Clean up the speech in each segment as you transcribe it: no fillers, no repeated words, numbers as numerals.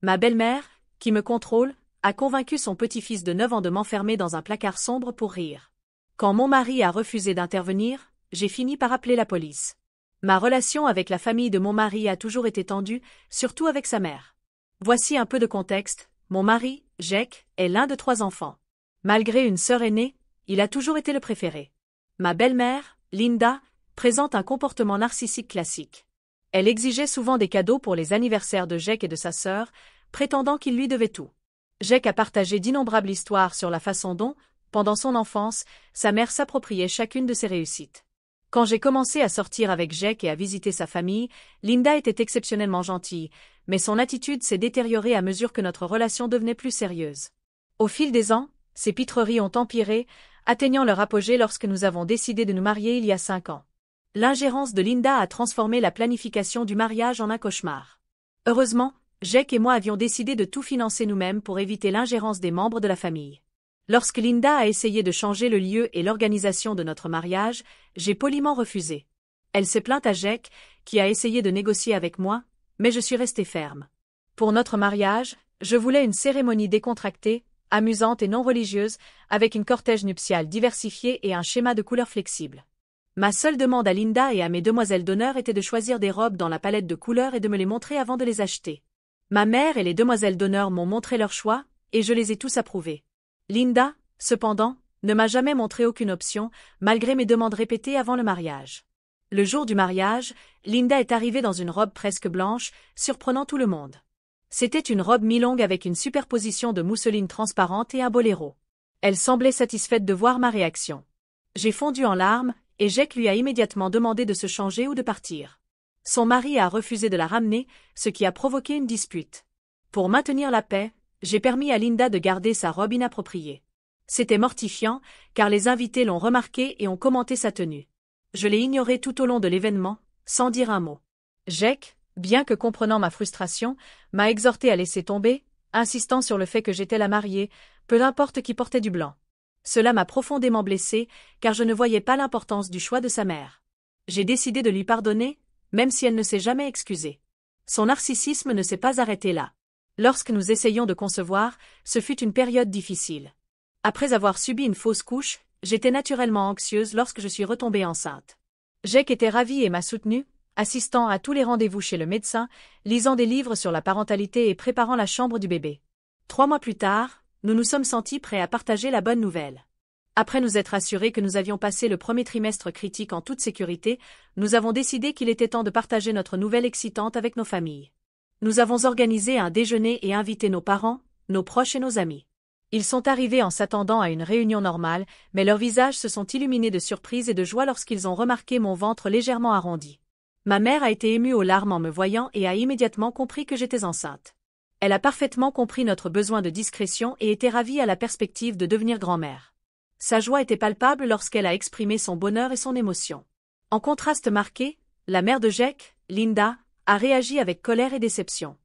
Ma belle-mère, qui me contrôle, a convaincu son petit-fils de 9 ans de m'enfermer dans un placard sombre pour rire. Quand mon mari a refusé d'intervenir, j'ai fini par appeler la police. Ma relation avec la famille de mon mari a toujours été tendue, surtout avec sa mère. Voici un peu de contexte, mon mari, Jake, est l'un de 3 enfants. Malgré une sœur aînée, il a toujours été le préféré. Ma belle-mère, Linda, présente un comportement narcissique classique. Elle exigeait souvent des cadeaux pour les anniversaires de Jake et de sa sœur, prétendant qu'il lui devait tout. Jake a partagé d'innombrables histoires sur la façon dont, pendant son enfance, sa mère s'appropriait chacune de ses réussites. Quand j'ai commencé à sortir avec Jake et à visiter sa famille, Linda était exceptionnellement gentille, mais son attitude s'est détériorée à mesure que notre relation devenait plus sérieuse. Au fil des ans, ses pitreries ont empiré, atteignant leur apogée lorsque nous avons décidé de nous marier il y a 5 ans. L'ingérence de Linda a transformé la planification du mariage en un cauchemar. Heureusement, Jake et moi avions décidé de tout financer nous-mêmes pour éviter l'ingérence des membres de la famille. Lorsque Linda a essayé de changer le lieu et l'organisation de notre mariage, j'ai poliment refusé. Elle s'est plainte à Jake, qui a essayé de négocier avec moi, mais je suis restée ferme. Pour notre mariage, je voulais une cérémonie décontractée, amusante et non religieuse, avec une cortège nuptiale diversifiée et un schéma de couleurs flexible. Ma seule demande à Linda et à mes demoiselles d'honneur était de choisir des robes dans la palette de couleurs et de me les montrer avant de les acheter. Ma mère et les demoiselles d'honneur m'ont montré leur choix, et je les ai tous approuvés. Linda, cependant, ne m'a jamais montré aucune option, malgré mes demandes répétées avant le mariage. Le jour du mariage, Linda est arrivée dans une robe presque blanche, surprenant tout le monde. C'était une robe mi-longue avec une superposition de mousseline transparente et un boléro. Elle semblait satisfaite de voir ma réaction. J'ai fondu en larmes, et Jake lui a immédiatement demandé de se changer ou de partir. Son mari a refusé de la ramener, ce qui a provoqué une dispute. Pour maintenir la paix, j'ai permis à Linda de garder sa robe inappropriée. C'était mortifiant, car les invités l'ont remarqué et ont commenté sa tenue. Je l'ai ignorée tout au long de l'événement, sans dire un mot. Jake, bien que comprenant ma frustration, m'a exhorté à laisser tomber, insistant sur le fait que j'étais la mariée, peu importe qui portait du blanc. Cela m'a profondément blessée, car je ne voyais pas l'importance du choix de sa mère. J'ai décidé de lui pardonner, même si elle ne s'est jamais excusée. Son narcissisme ne s'est pas arrêté là. Lorsque nous essayions de concevoir, ce fut une période difficile. Après avoir subi une fausse couche, j'étais naturellement anxieuse lorsque je suis retombée enceinte. Jake était ravi et m'a soutenue, assistant à tous les rendez-vous chez le médecin, lisant des livres sur la parentalité et préparant la chambre du bébé. 3 mois plus tard, nous nous sommes sentis prêts à partager la bonne nouvelle. Après nous être assurés que nous avions passé le premier trimestre critique en toute sécurité, nous avons décidé qu'il était temps de partager notre nouvelle excitante avec nos familles. Nous avons organisé un déjeuner et invité nos parents, nos proches et nos amis. Ils sont arrivés en s'attendant à une réunion normale, mais leurs visages se sont illuminés de surprise et de joie lorsqu'ils ont remarqué mon ventre légèrement arrondi. Ma mère a été émue aux larmes en me voyant et a immédiatement compris que j'étais enceinte. Elle a parfaitement compris notre besoin de discrétion et était ravie à la perspective de devenir grand-mère. Sa joie était palpable lorsqu'elle a exprimé son bonheur et son émotion. En contraste marqué, la mère de Jake, Linda, a réagi avec colère et déception.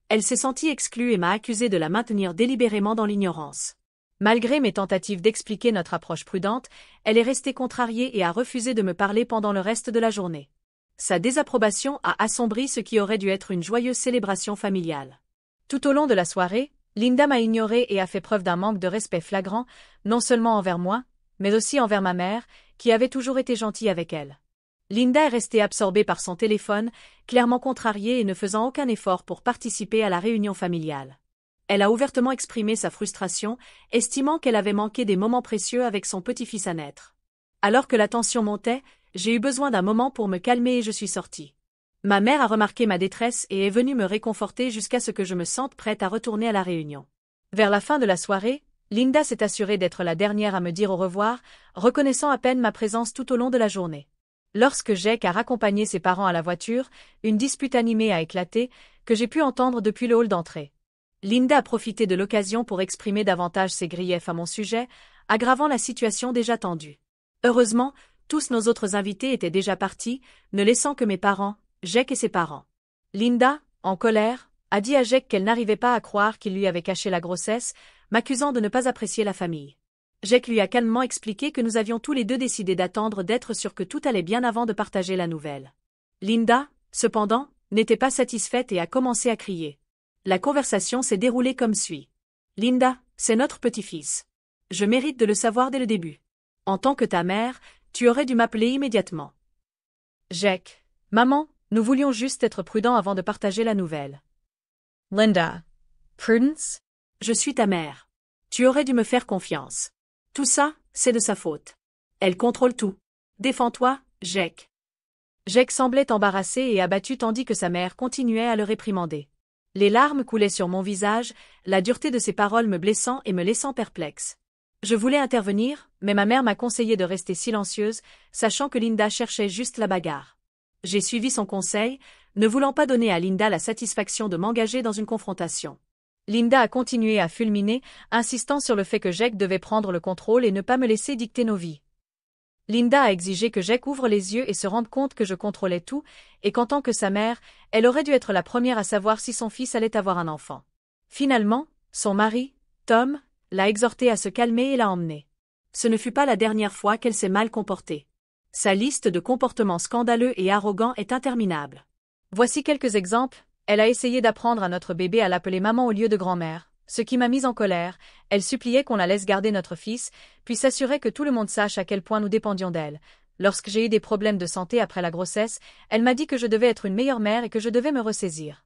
Elle s'est sentie exclue et m'a accusée de la maintenir délibérément dans l'ignorance. Malgré mes tentatives d'expliquer notre approche prudente, elle est restée contrariée et a refusé de me parler pendant le reste de la journée. Sa désapprobation a assombri ce qui aurait dû être une joyeuse célébration familiale. Tout au long de la soirée, Linda m'a ignorée et a fait preuve d'un manque de respect flagrant, non seulement envers moi, mais aussi envers ma mère, qui avait toujours été gentille avec elle. Linda est restée absorbée par son téléphone, clairement contrariée et ne faisant aucun effort pour participer à la réunion familiale. Elle a ouvertement exprimé sa frustration, estimant qu'elle avait manqué des moments précieux avec son petit-fils à naître. Alors que la tension montait, j'ai eu besoin d'un moment pour me calmer et je suis sortie. Ma mère a remarqué ma détresse et est venue me réconforter jusqu'à ce que je me sente prête à retourner à la réunion. Vers la fin de la soirée, Linda s'est assurée d'être la dernière à me dire au revoir, reconnaissant à peine ma présence tout au long de la journée. Lorsque Jake a raccompagné ses parents à la voiture, une dispute animée a éclaté, que j'ai pu entendre depuis le hall d'entrée. Linda a profité de l'occasion pour exprimer davantage ses griefs à mon sujet, aggravant la situation déjà tendue. Heureusement, tous nos autres invités étaient déjà partis, ne laissant que mes parents, Jake et ses parents. Linda, en colère, a dit à Jake qu'elle n'arrivait pas à croire qu'il lui avait caché la grossesse, m'accusant de ne pas apprécier la famille. Jake lui a calmement expliqué que nous avions tous les deux décidé d'attendre d'être sûrs que tout allait bien avant de partager la nouvelle. Linda, cependant, n'était pas satisfaite et a commencé à crier. La conversation s'est déroulée comme suit. Linda, c'est notre petit-fils. Je mérite de le savoir dès le début. En tant que ta mère, tu aurais dû m'appeler immédiatement. Jake. Maman, nous voulions juste être prudents avant de partager la nouvelle. Linda. Prudence? Je suis ta mère. Tu aurais dû me faire confiance. Tout ça, c'est de sa faute. Elle contrôle tout. Défends-toi, Jake. Jake semblait embarrassé et abattu tandis que sa mère continuait à le réprimander. Les larmes coulaient sur mon visage, la dureté de ses paroles me blessant et me laissant perplexe. Je voulais intervenir, mais ma mère m'a conseillé de rester silencieuse, sachant que Linda cherchait juste la bagarre. J'ai suivi son conseil, ne voulant pas donner à Linda la satisfaction de m'engager dans une confrontation. Linda a continué à fulminer, insistant sur le fait que Jake devait prendre le contrôle et ne pas me laisser dicter nos vies. Linda a exigé que Jake ouvre les yeux et se rende compte que je contrôlais tout, et qu'en tant que sa mère, elle aurait dû être la première à savoir si son fils allait avoir un enfant. Finalement, son mari, Tom, l'a exhortée à se calmer et l'a emmenée. Ce ne fut pas la dernière fois qu'elle s'est mal comportée. Sa liste de comportements scandaleux et arrogants est interminable. Voici quelques exemples. Elle a essayé d'apprendre à notre bébé à l'appeler maman au lieu de grand-mère, ce qui m'a mise en colère. Elle suppliait qu'on la laisse garder notre fils, puis s'assurait que tout le monde sache à quel point nous dépendions d'elle. Lorsque j'ai eu des problèmes de santé après la grossesse, elle m'a dit que je devais être une meilleure mère et que je devais me ressaisir.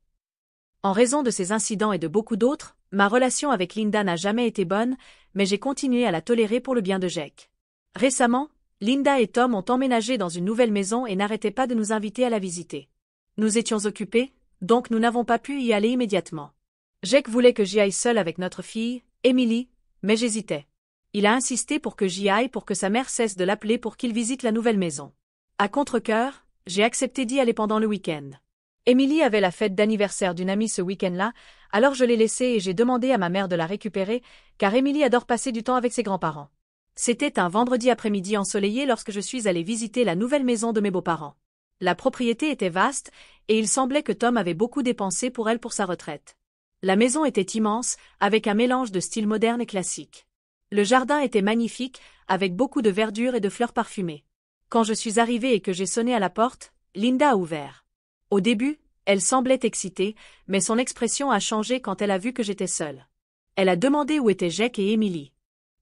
En raison de ces incidents et de beaucoup d'autres, ma relation avec Linda n'a jamais été bonne, mais j'ai continué à la tolérer pour le bien de Jake. Récemment, Linda et Tom ont emménagé dans une nouvelle maison et n'arrêtaient pas de nous inviter à la visiter. Nous étions occupés, donc nous n'avons pas pu y aller immédiatement. Jake voulait que j'y aille seule avec notre fille, Emily, mais j'hésitais. Il a insisté pour que j'y aille pour que sa mère cesse de l'appeler pour qu'il visite la nouvelle maison. À contre-cœur, j'ai accepté d'y aller pendant le week-end. Emily avait la fête d'anniversaire d'une amie ce week-end-là, alors je l'ai laissée et j'ai demandé à ma mère de la récupérer, car Emily adore passer du temps avec ses grands-parents. C'était un vendredi après-midi ensoleillé lorsque je suis allée visiter la nouvelle maison de mes beaux-parents. La propriété était vaste, et il semblait que Tom avait beaucoup dépensé pour elle pour sa retraite. La maison était immense, avec un mélange de style moderne et classique. Le jardin était magnifique, avec beaucoup de verdure et de fleurs parfumées. Quand je suis arrivée et que j'ai sonné à la porte, Linda a ouvert. Au début, elle semblait excitée, mais son expression a changé quand elle a vu que j'étais seule. Elle a demandé où étaient Jake et Emily.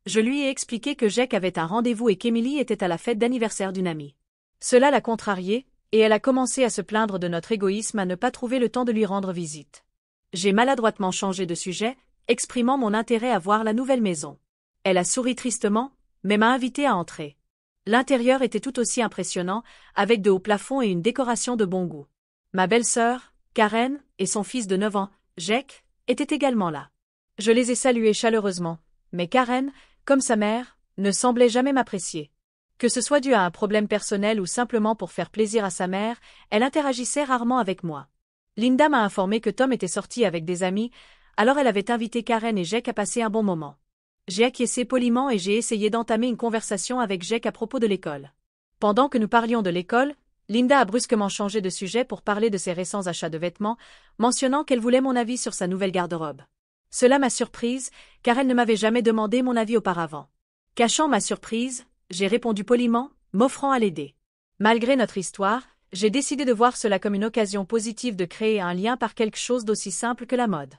Je lui ai expliqué que Jake avait un rendez-vous et qu'Emily était à la fête d'anniversaire d'une amie. Cela l'a contrariée, et elle a commencé à se plaindre de notre égoïsme à ne pas trouver le temps de lui rendre visite. J'ai maladroitement changé de sujet, exprimant mon intérêt à voir la nouvelle maison. Elle a souri tristement, mais m'a invité à entrer. L'intérieur était tout aussi impressionnant, avec de hauts plafonds et une décoration de bon goût. Ma belle-sœur, Karen, et son fils de 9 ans, Jake, étaient également là. Je les ai salués chaleureusement, mais Karen, comme sa mère, ne semblait jamais m'apprécier. Que ce soit dû à un problème personnel ou simplement pour faire plaisir à sa mère, elle interagissait rarement avec moi. Linda m'a informé que Tom était sorti avec des amis, alors elle avait invité Karen et Jake à passer un bon moment. J'ai acquiescé poliment et j'ai essayé d'entamer une conversation avec Jake à propos de l'école. Pendant que nous parlions de l'école, Linda a brusquement changé de sujet pour parler de ses récents achats de vêtements, mentionnant qu'elle voulait mon avis sur sa nouvelle garde-robe. Cela m'a surprise, car elle ne m'avait jamais demandé mon avis auparavant. Cachant ma surprise, j'ai répondu poliment, m'offrant à l'aider. Malgré notre histoire, j'ai décidé de voir cela comme une occasion positive de créer un lien par quelque chose d'aussi simple que la mode.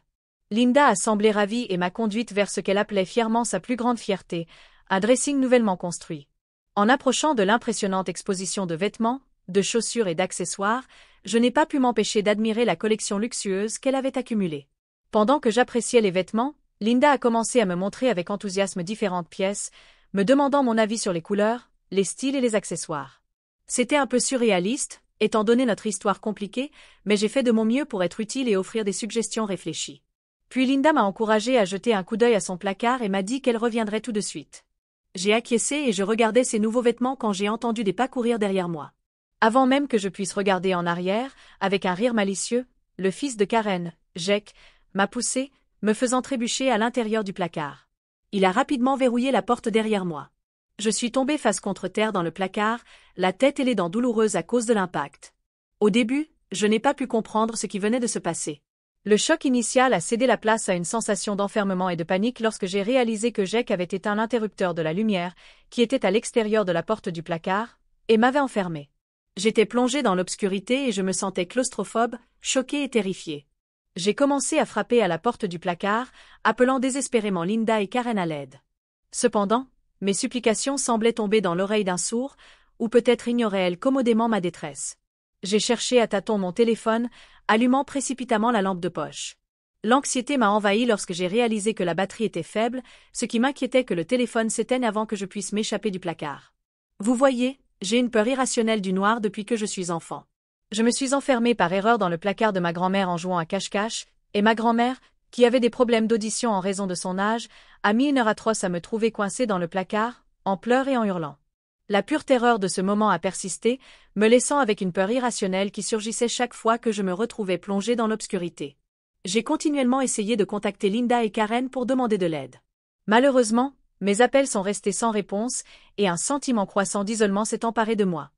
Linda a semblé ravie et m'a conduite vers ce qu'elle appelait fièrement sa plus grande fierté, un dressing nouvellement construit. En approchant de l'impressionnante exposition de vêtements, de chaussures et d'accessoires, je n'ai pas pu m'empêcher d'admirer la collection luxueuse qu'elle avait accumulée. Pendant que j'appréciais les vêtements, Linda a commencé à me montrer avec enthousiasme différentes pièces, me demandant mon avis sur les couleurs, les styles et les accessoires. C'était un peu surréaliste, étant donné notre histoire compliquée, mais j'ai fait de mon mieux pour être utile et offrir des suggestions réfléchies. Puis Linda m'a encouragée à jeter un coup d'œil à son placard et m'a dit qu'elle reviendrait tout de suite. J'ai acquiescé et je regardais ses nouveaux vêtements quand j'ai entendu des pas courir derrière moi. Avant même que je puisse regarder en arrière, avec un rire malicieux, le fils de Karen, Jake, m'a poussé, me faisant trébucher à l'intérieur du placard. Il a rapidement verrouillé la porte derrière moi. Je suis tombée face contre terre dans le placard, la tête et les dents douloureuses à cause de l'impact. Au début, je n'ai pas pu comprendre ce qui venait de se passer. Le choc initial a cédé la place à une sensation d'enfermement et de panique lorsque j'ai réalisé que Jake avait éteint l'interrupteur de la lumière, qui était à l'extérieur de la porte du placard, et m'avait enfermée. J'étais plongée dans l'obscurité et je me sentais claustrophobe, choquée et terrifiée. J'ai commencé à frapper à la porte du placard, appelant désespérément Linda et Karen à l'aide. Cependant, mes supplications semblaient tomber dans l'oreille d'un sourd, ou peut-être ignorait-elle commodément ma détresse. J'ai cherché à tâtons mon téléphone, allumant précipitamment la lampe de poche. L'anxiété m'a envahi lorsque j'ai réalisé que la batterie était faible, ce qui m'inquiétait que le téléphone s'éteigne avant que je puisse m'échapper du placard. Vous voyez, j'ai une peur irrationnelle du noir depuis que je suis enfant. Je me suis enfermée par erreur dans le placard de ma grand-mère en jouant à cache-cache, et ma grand-mère, qui avait des problèmes d'audition en raison de son âge, a mis une heure atroce à me trouver coincée dans le placard, en pleurs et en hurlant. La pure terreur de ce moment a persisté, me laissant avec une peur irrationnelle qui surgissait chaque fois que je me retrouvais plongée dans l'obscurité. J'ai continuellement essayé de contacter Linda et Karen pour demander de l'aide. Malheureusement, mes appels sont restés sans réponse, et un sentiment croissant d'isolement s'est emparé de moi.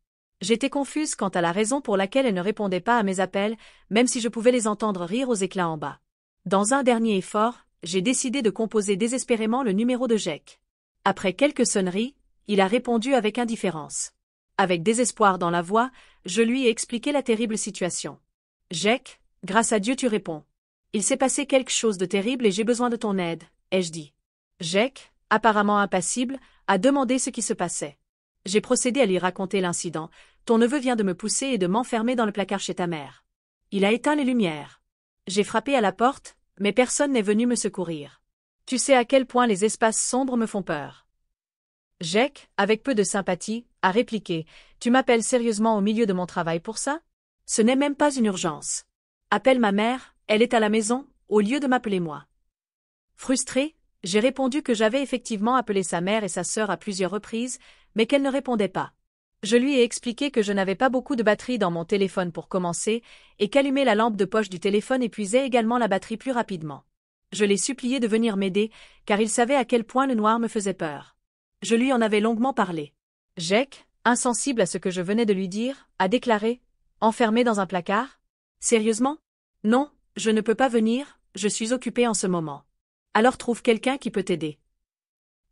J'étais confuse quant à la raison pour laquelle elles ne répondaient pas à mes appels, même si je pouvais les entendre rire aux éclats en bas. Dans un dernier effort, j'ai décidé de composer désespérément le numéro de Jack. Après quelques sonneries, il a répondu avec indifférence. Avec désespoir dans la voix, je lui ai expliqué la terrible situation. « Jack, grâce à Dieu tu réponds. Il s'est passé quelque chose de terrible et j'ai besoin de ton aide, ai-je dit. » Jack, apparemment impassible, a demandé ce qui se passait. J'ai procédé à lui raconter l'incident. « Ton neveu vient de me pousser et de m'enfermer dans le placard chez ta mère. Il a éteint les lumières. J'ai frappé à la porte, mais personne n'est venu me secourir. Tu sais à quel point les espaces sombres me font peur. » Jack, avec peu de sympathie, a répliqué « Tu m'appelles sérieusement au milieu de mon travail pour ça? Ce n'est même pas une urgence. Appelle ma mère, elle est à la maison, au lieu de m'appeler moi. » Frustré, j'ai répondu que j'avais effectivement appelé sa mère et sa sœur à plusieurs reprises, mais qu'elles ne répondaient pas. Je lui ai expliqué que je n'avais pas beaucoup de batterie dans mon téléphone pour commencer, et qu'allumer la lampe de poche du téléphone épuisait également la batterie plus rapidement. Je l'ai supplié de venir m'aider, car il savait à quel point le noir me faisait peur. Je lui en avais longuement parlé. Jack, insensible à ce que je venais de lui dire, a déclaré « Enfermé dans un placard? Sérieusement? Non, je ne peux pas venir, je suis occupé en ce moment. Alors trouve quelqu'un qui peut t'aider. »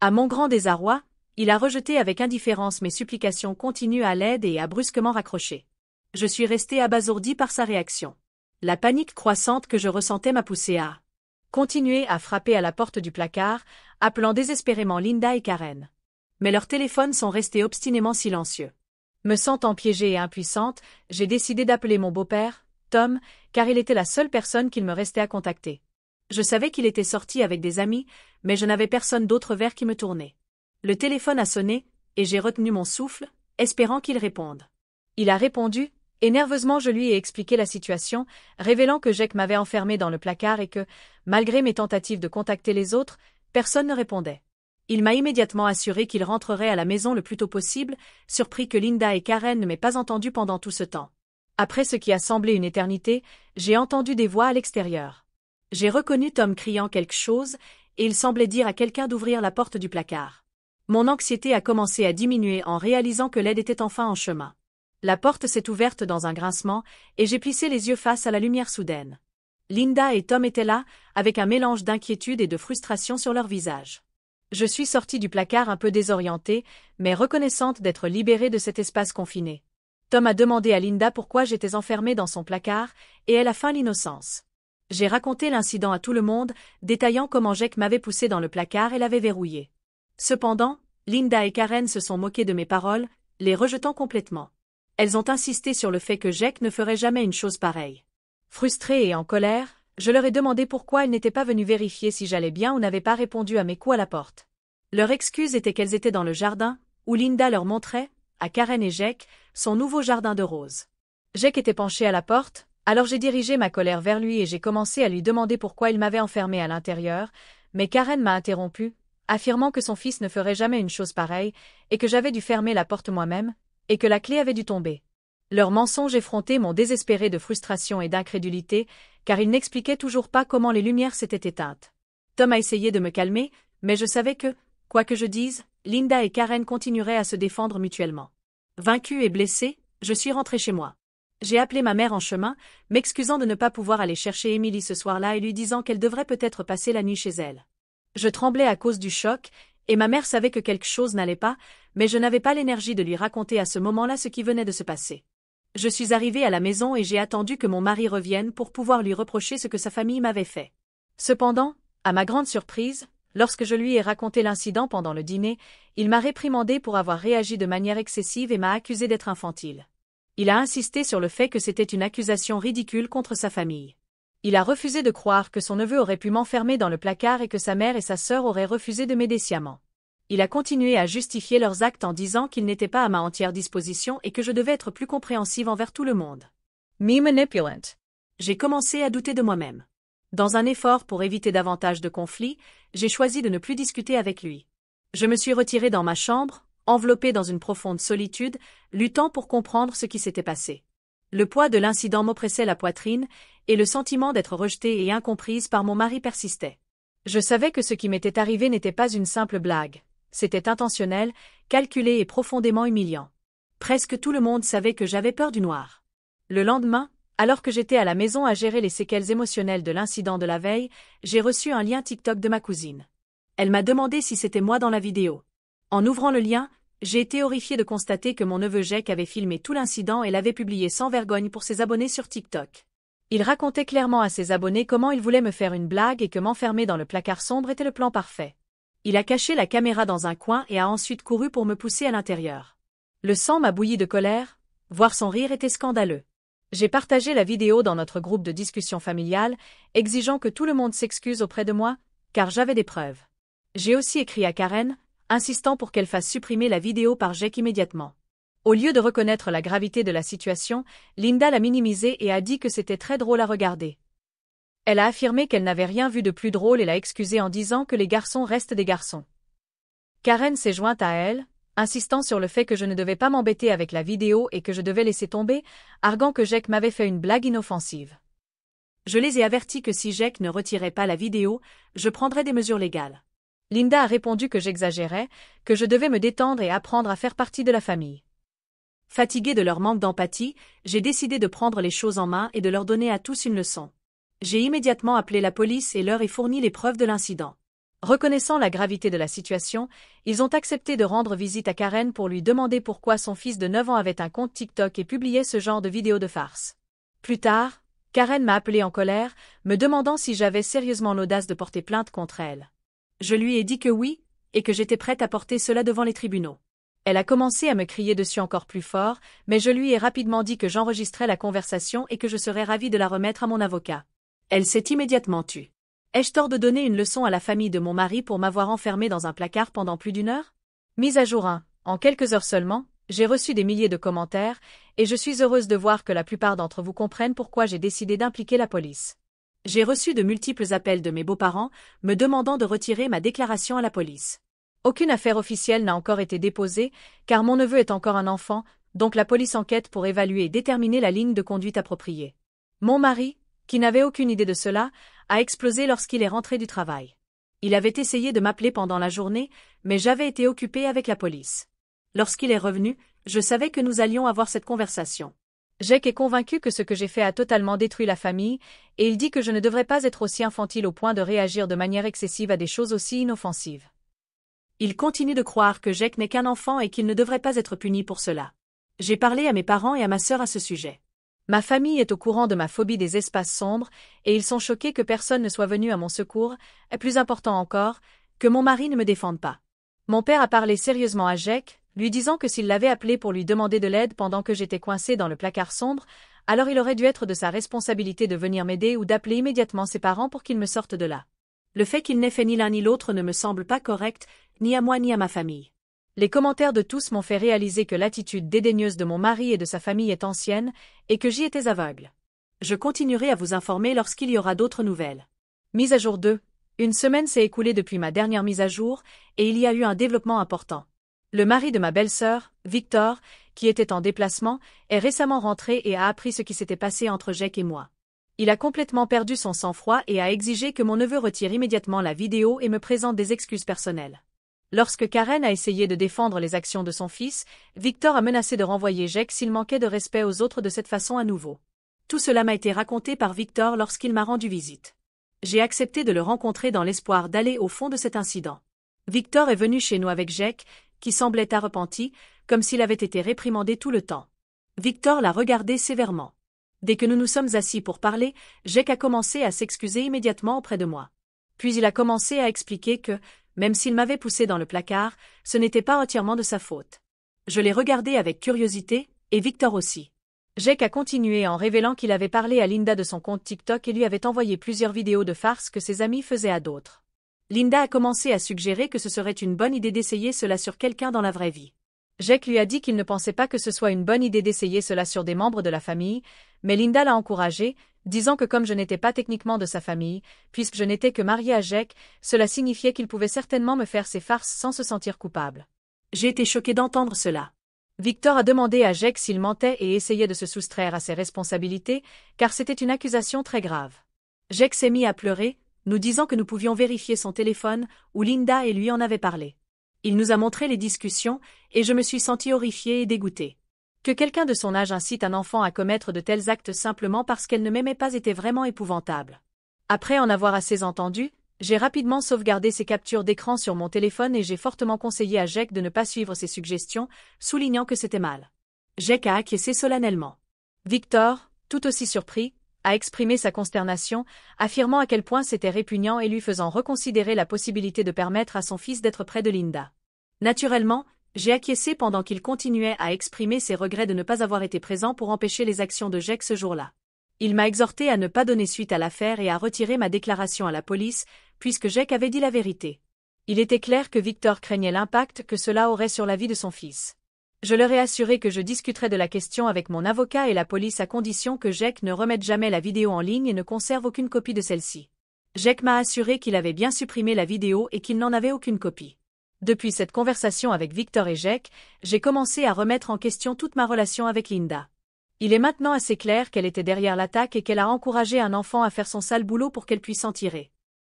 À mon grand désarroi, il a rejeté avec indifférence mes supplications continues à l'aide et a brusquement raccroché. Je suis resté abasourdi par sa réaction. La panique croissante que je ressentais m'a poussé à continuer à frapper à la porte du placard, appelant désespérément Linda et Karen. Mais leurs téléphones sont restés obstinément silencieux. Me sentant piégée et impuissante, j'ai décidé d'appeler mon beau-père, Tom, car il était la seule personne qu'il me restait à contacter. Je savais qu'il était sorti avec des amis, mais je n'avais personne d'autre vers qui me tourner. Le téléphone a sonné, et j'ai retenu mon souffle, espérant qu'il réponde. Il a répondu, et nerveusement je lui ai expliqué la situation, révélant que Jack m'avait enfermé dans le placard et que, malgré mes tentatives de contacter les autres, personne ne répondait. Il m'a immédiatement assuré qu'il rentrerait à la maison le plus tôt possible, surpris que Linda et Karen ne m'aient pas entendu pendant tout ce temps. Après ce qui a semblé une éternité, j'ai entendu des voix à l'extérieur. J'ai reconnu Tom criant quelque chose, et il semblait dire à quelqu'un d'ouvrir la porte du placard. Mon anxiété a commencé à diminuer en réalisant que l'aide était enfin en chemin. La porte s'est ouverte dans un grincement, et j'ai plissé les yeux face à la lumière soudaine. Linda et Tom étaient là, avec un mélange d'inquiétude et de frustration sur leurs visages. Je suis sortie du placard un peu désorientée, mais reconnaissante d'être libérée de cet espace confiné. Tom a demandé à Linda pourquoi j'étais enfermée dans son placard, et elle a feint l'innocence. J'ai raconté l'incident à tout le monde, détaillant comment Jack m'avait poussé dans le placard et l'avait verrouillé. Cependant, Linda et Karen se sont moquées de mes paroles, les rejetant complètement. Elles ont insisté sur le fait que Jack ne ferait jamais une chose pareille. Frustrée et en colère, je leur ai demandé pourquoi elles n'étaient pas venues vérifier si j'allais bien ou n'avaient pas répondu à mes coups à la porte. Leur excuse était qu'elles étaient dans le jardin, où Linda leur montrait, à Karen et Jack, son nouveau jardin de roses. Jack était penché à la porte, alors j'ai dirigé ma colère vers lui et j'ai commencé à lui demander pourquoi il m'avait enfermée à l'intérieur, mais Karen m'a interrompu, affirmant que son fils ne ferait jamais une chose pareille, et que j'avais dû fermer la porte moi-même, et que la clé avait dû tomber. Leurs mensonges effrontés m'ont désespéré de frustration et d'incrédulité, car ils n'expliquaient toujours pas comment les lumières s'étaient éteintes. Tom a essayé de me calmer, mais je savais que, quoi que je dise, Linda et Karen continueraient à se défendre mutuellement. Vaincue et blessée, je suis rentrée chez moi. J'ai appelé ma mère en chemin, m'excusant de ne pas pouvoir aller chercher Emily ce soir-là et lui disant qu'elle devrait peut-être passer la nuit chez elle. Je tremblais à cause du choc, et ma mère savait que quelque chose n'allait pas, mais je n'avais pas l'énergie de lui raconter à ce moment-là ce qui venait de se passer. Je suis arrivée à la maison et j'ai attendu que mon mari revienne pour pouvoir lui reprocher ce que sa famille m'avait fait. Cependant, à ma grande surprise, lorsque je lui ai raconté l'incident pendant le dîner, il m'a réprimandé pour avoir réagi de manière excessive et m'a accusé d'être infantile. Il a insisté sur le fait que c'était une accusation ridicule contre sa famille. Il a refusé de croire que son neveu aurait pu m'enfermer dans le placard et que sa mère et sa sœur auraient refusé de m'aider sciemment. Il a continué à justifier leurs actes en disant qu'ils n'étaient pas à ma entière disposition et que je devais être plus compréhensive envers tout le monde. Me manipulant. J'ai commencé à douter de moi-même. Dans un effort pour éviter davantage de conflits, j'ai choisi de ne plus discuter avec lui. Je me suis retirée dans ma chambre, enveloppée dans une profonde solitude, luttant pour comprendre ce qui s'était passé. Le poids de l'incident m'oppressait la poitrine, et le sentiment d'être rejetée et incomprise par mon mari persistait. Je savais que ce qui m'était arrivé n'était pas une simple blague. C'était intentionnel, calculé et profondément humiliant. Presque tout le monde savait que j'avais peur du noir. Le lendemain, alors que j'étais à la maison à gérer les séquelles émotionnelles de l'incident de la veille, j'ai reçu un lien TikTok de ma cousine. Elle m'a demandé si c'était moi dans la vidéo. En ouvrant le lien, j'ai été horrifiée de constater que mon neveu Jake avait filmé tout l'incident et l'avait publié sans vergogne pour ses abonnés sur TikTok. Il racontait clairement à ses abonnés comment il voulait me faire une blague et que m'enfermer dans le placard sombre était le plan parfait. Il a caché la caméra dans un coin et a ensuite couru pour me pousser à l'intérieur. Le sang m'a bouilli de colère, voir son rire était scandaleux. J'ai partagé la vidéo dans notre groupe de discussion familiale, exigeant que tout le monde s'excuse auprès de moi, car j'avais des preuves. J'ai aussi écrit à Karen, insistant pour qu'elle fasse supprimer la vidéo par Jake immédiatement. Au lieu de reconnaître la gravité de la situation, Linda l'a minimisée et a dit que c'était très drôle à regarder. Elle a affirmé qu'elle n'avait rien vu de plus drôle et l'a excusée en disant que les garçons restent des garçons. Karen s'est jointe à elle, insistant sur le fait que je ne devais pas m'embêter avec la vidéo et que je devais laisser tomber, arguant que Jake m'avait fait une blague inoffensive. Je les ai avertis que si Jake ne retirait pas la vidéo, je prendrais des mesures légales. Linda a répondu que j'exagérais, que je devais me détendre et apprendre à faire partie de la famille. Fatiguée de leur manque d'empathie, j'ai décidé de prendre les choses en main et de leur donner à tous une leçon. J'ai immédiatement appelé la police et leur ai fourni les preuves de l'incident. Reconnaissant la gravité de la situation, ils ont accepté de rendre visite à Karen pour lui demander pourquoi son fils de 9 ans avait un compte TikTok et publiait ce genre de vidéos de farce. Plus tard, Karen m'a appelé en colère, me demandant si j'avais sérieusement l'audace de porter plainte contre elle. Je lui ai dit que oui, et que j'étais prête à porter cela devant les tribunaux. Elle a commencé à me crier dessus encore plus fort, mais je lui ai rapidement dit que j'enregistrais la conversation et que je serais ravie de la remettre à mon avocat. Elle s'est immédiatement tue. Ai-je tort de donner une leçon à la famille de mon mari pour m'avoir enfermée dans un placard pendant plus d'1 heure? Mise à jour 1. En quelques heures seulement, j'ai reçu des milliers de commentaires, et je suis heureuse de voir que la plupart d'entre vous comprennent pourquoi j'ai décidé d'impliquer la police. J'ai reçu de multiples appels de mes beaux-parents, me demandant de retirer ma déclaration à la police. Aucune affaire officielle n'a encore été déposée, car mon neveu est encore un enfant, donc la police enquête pour évaluer et déterminer la ligne de conduite appropriée. Mon mari, qui n'avait aucune idée de cela, a explosé lorsqu'il est rentré du travail. Il avait essayé de m'appeler pendant la journée, mais j'avais été occupée avec la police. Lorsqu'il est revenu, je savais que nous allions avoir cette conversation. Jake est convaincu que ce que j'ai fait a totalement détruit la famille, et il dit que je ne devrais pas être aussi infantile au point de réagir de manière excessive à des choses aussi inoffensives. Il continue de croire que Jake n'est qu'un enfant et qu'il ne devrait pas être puni pour cela. J'ai parlé à mes parents et à ma sœur à ce sujet. Ma famille est au courant de ma phobie des espaces sombres, et ils sont choqués que personne ne soit venu à mon secours, et plus important encore, que mon mari ne me défende pas. Mon père a parlé sérieusement à Jake, lui disant que s'il l'avait appelé pour lui demander de l'aide pendant que j'étais coincée dans le placard sombre, alors il aurait dû être de sa responsabilité de venir m'aider ou d'appeler immédiatement ses parents pour qu'ils me sortent de là. Le fait qu'il n'ait fait ni l'un ni l'autre ne me semble pas correct, ni à moi ni à ma famille. Les commentaires de tous m'ont fait réaliser que l'attitude dédaigneuse de mon mari et de sa famille est ancienne, et que j'y étais aveugle. Je continuerai à vous informer lorsqu'il y aura d'autres nouvelles. Mise à jour 2. Une semaine s'est écoulée depuis ma dernière mise à jour, et il y a eu un développement important. Le mari de ma belle-sœur, Victor, qui était en déplacement, est récemment rentré et a appris ce qui s'était passé entre Jake et moi. Il a complètement perdu son sang-froid et a exigé que mon neveu retire immédiatement la vidéo et me présente des excuses personnelles. Lorsque Karen a essayé de défendre les actions de son fils, Victor a menacé de renvoyer Jake s'il manquait de respect aux autres de cette façon à nouveau. Tout cela m'a été raconté par Victor lorsqu'il m'a rendu visite. J'ai accepté de le rencontrer dans l'espoir d'aller au fond de cet incident. Victor est venu chez nous avec Jake, qui semblait repenti, comme s'il avait été réprimandé tout le temps. Victor l'a regardé sévèrement. Dès que nous nous sommes assis pour parler, Jack a commencé à s'excuser immédiatement auprès de moi. Puis il a commencé à expliquer que, même s'il m'avait poussé dans le placard, ce n'était pas entièrement de sa faute. Je l'ai regardé avec curiosité, et Victor aussi. Jack a continué en révélant qu'il avait parlé à Linda de son compte TikTok et lui avait envoyé plusieurs vidéos de farces que ses amis faisaient à d'autres. Linda a commencé à suggérer que ce serait une bonne idée d'essayer cela sur quelqu'un dans la vraie vie. Jack lui a dit qu'il ne pensait pas que ce soit une bonne idée d'essayer cela sur des membres de la famille, mais Linda l'a encouragé, disant que comme je n'étais pas techniquement de sa famille, puisque je n'étais que mariée à Jack, cela signifiait qu'il pouvait certainement me faire ces farces sans se sentir coupable. J'ai été choquée d'entendre cela. Victor a demandé à Jack s'il mentait et essayait de se soustraire à ses responsabilités, car c'était une accusation très grave. Jack s'est mis à pleurer, nous disant que nous pouvions vérifier son téléphone, où Linda et lui en avaient parlé. Il nous a montré les discussions, et je me suis sentie horrifiée et dégoûtée. Que quelqu'un de son âge incite un enfant à commettre de tels actes simplement parce qu'elle ne m'aimait pas était vraiment épouvantable. Après en avoir assez entendu, j'ai rapidement sauvegardé ces captures d'écran sur mon téléphone et j'ai fortement conseillé à Jack de ne pas suivre ses suggestions, soulignant que c'était mal. Jack a acquiescé solennellement. Victor, tout aussi surpris, a exprimé sa consternation, affirmant à quel point c'était répugnant et lui faisant reconsidérer la possibilité de permettre à son fils d'être près de Linda. Naturellement, j'ai acquiescé pendant qu'il continuait à exprimer ses regrets de ne pas avoir été présent pour empêcher les actions de Jack ce jour-là. Il m'a exhorté à ne pas donner suite à l'affaire et à retirer ma déclaration à la police, puisque Jack avait dit la vérité. Il était clair que Victor craignait l'impact que cela aurait sur la vie de son fils. Je leur ai assuré que je discuterais de la question avec mon avocat et la police à condition que Jack ne remette jamais la vidéo en ligne et ne conserve aucune copie de celle-ci. Jack m'a assuré qu'il avait bien supprimé la vidéo et qu'il n'en avait aucune copie. Depuis cette conversation avec Victor et Jack, j'ai commencé à remettre en question toute ma relation avec Linda. Il est maintenant assez clair qu'elle était derrière l'attaque et qu'elle a encouragé un enfant à faire son sale boulot pour qu'elle puisse s'en tirer.